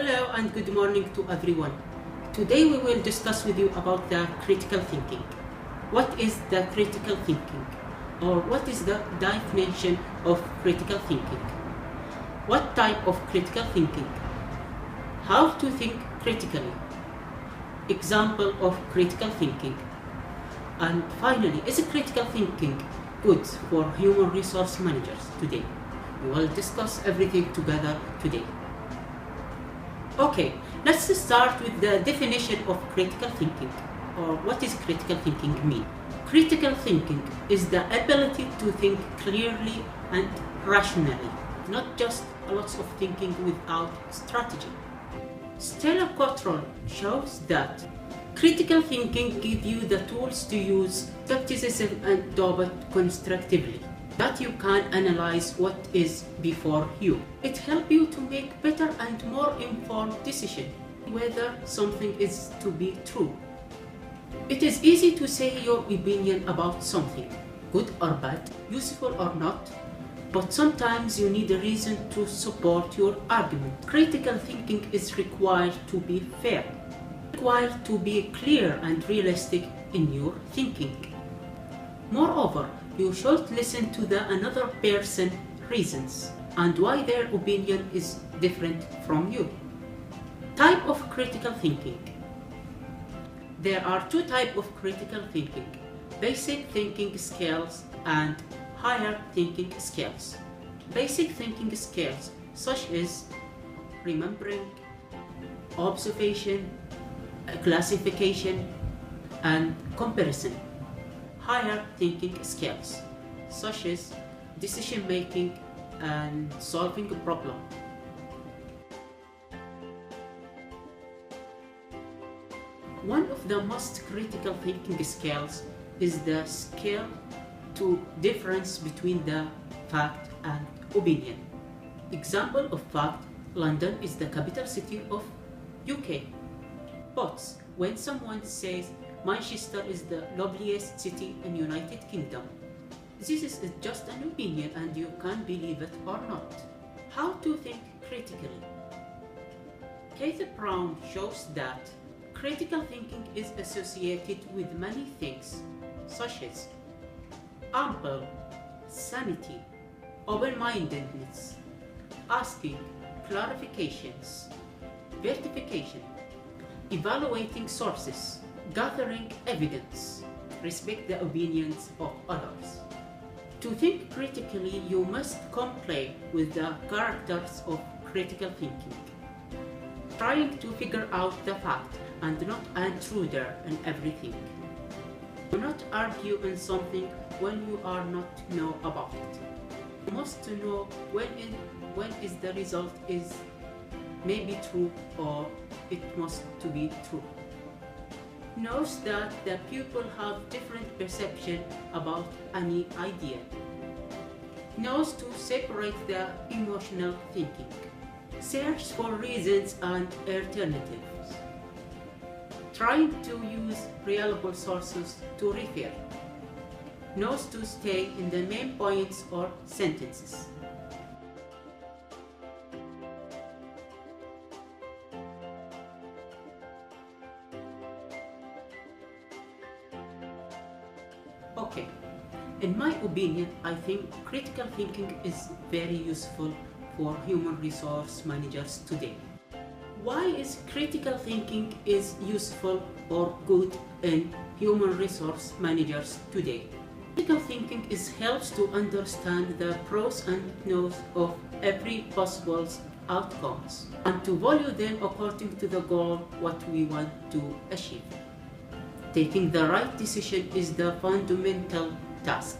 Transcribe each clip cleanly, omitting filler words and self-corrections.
Hello and good morning to everyone. Today we will discuss with you about the critical thinking. What is the critical thinking? Or what is the definition of critical thinking? What type of critical thinking? How to think critically? Example of critical thinking. And finally, is critical thinking good for human resource managers today? We will discuss everything together today. Okay, let's start with the definition of critical thinking, or what is critical thinking mean? Critical thinking is the ability to think clearly and rationally, not just lots of thinking without strategy. Stella Cottrell shows that critical thinking gives you the tools to use skepticism and doubt constructively, that you can analyze what is before you. It helps you to make better and more informed decisions whether something is to be true. It is easy to say your opinion about something, good or bad, useful or not, but sometimes you need a reason to support your argument. Critical thinking is required to be fair, required to be clear and realistic in your thinking. Moreover, you should listen to the another person's reasons and why their opinion is different from you. Type of critical thinking. There are two types of critical thinking: basic thinking skills and higher thinking skills. Basic thinking skills such as remembering, observation, classification, and comparison. Higher thinking skills such as decision making and solving a problem. One of the most critical thinking skills is the skill to difference between the fact and opinion. Example of fact: London is the capital city of UK. But when someone says Manchester is the loveliest city in United Kingdom, this is just an opinion and you can believe it or not. How to think critically? Keith Brown shows that critical thinking is associated with many things, such as ample, sanity, open-mindedness, asking clarifications, verification, evaluating sources, gathering evidence, respect the opinions of others. To think critically, you must comply with the characters of critical thinking, trying to figure out the fact and not an intruder in everything. Do not argue on something when you are not know about it. You must know when is the result is maybe true or it must to be true. Knows that the people have different perception about any idea. Knows to separate the emotional thinking. Search for reasons and alternatives. Trying to use reliable sources to refer. Knows to stay in the main points or sentences. Okay, in my opinion, I think critical thinking is very useful for human resource managers today. Why is critical thinking is useful or good in human resource managers today? Critical thinking helps to understand the pros and cons of every possible outcomes and to value them according to the goal what we want to achieve. Taking the right decision is the fundamental task.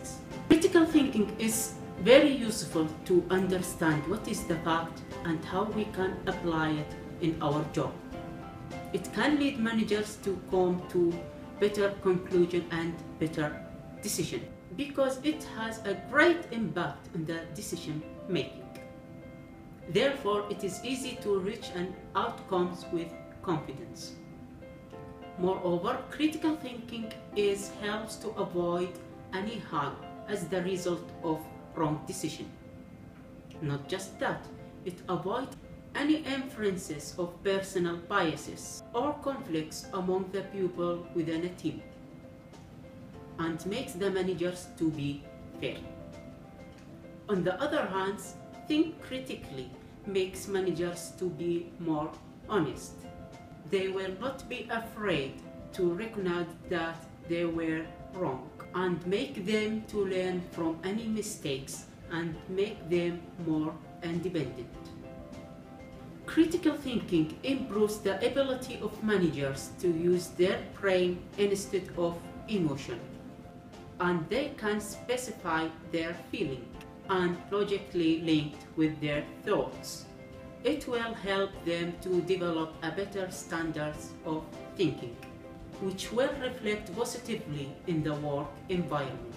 Critical thinking is very useful to understand what is the fact and how we can apply it in our job. It can lead managers to come to better conclusion and better decision because it has a great impact on the decision making. Therefore, it is easy to reach an outcomes with confidence. Moreover, critical thinking helps to avoid any harm as the result of wrong decision. Not just that, it avoids any inferences of personal biases or conflicts among the people within a team, and makes the managers to be fair. On the other hand, think critically makes managers to be more honest. They will not be afraid to recognize that they were wrong, and make them to learn from any mistakes and make them more independent. Critical thinking improves the ability of managers to use their brain instead of emotion, and they can specify their feeling and logically linked with their thoughts. It will help them to develop a better standards of thinking, which will reflect positively in the work environment.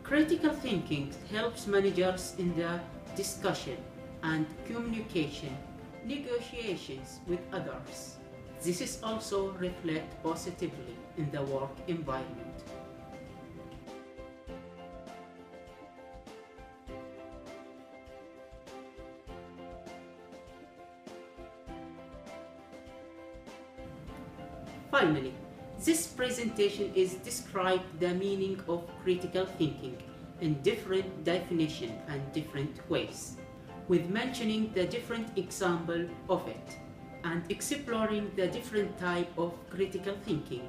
Critical thinking helps managers in the discussion and communication, negotiations with others. This is also reflect positively in the work environment. Finally, this presentation is described the meaning of critical thinking in different definitions and different ways, with mentioning the different example of it, and exploring the different type of critical thinking,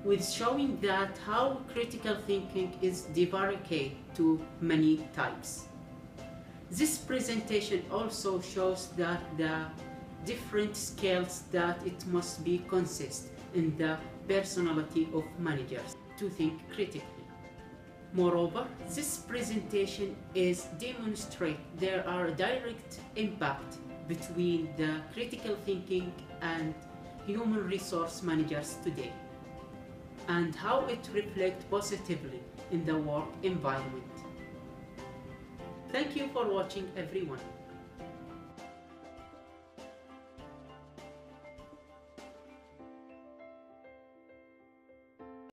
with showing that how critical thinking is divided to many types. This presentation also shows that the different skills that it must be consist in the personality of managers to think critically. Moreover, this presentation is demonstrate there are a direct impact between the critical thinking and human resource managers today, and how it reflects positively in the work environment. Thank you for watching, everyone.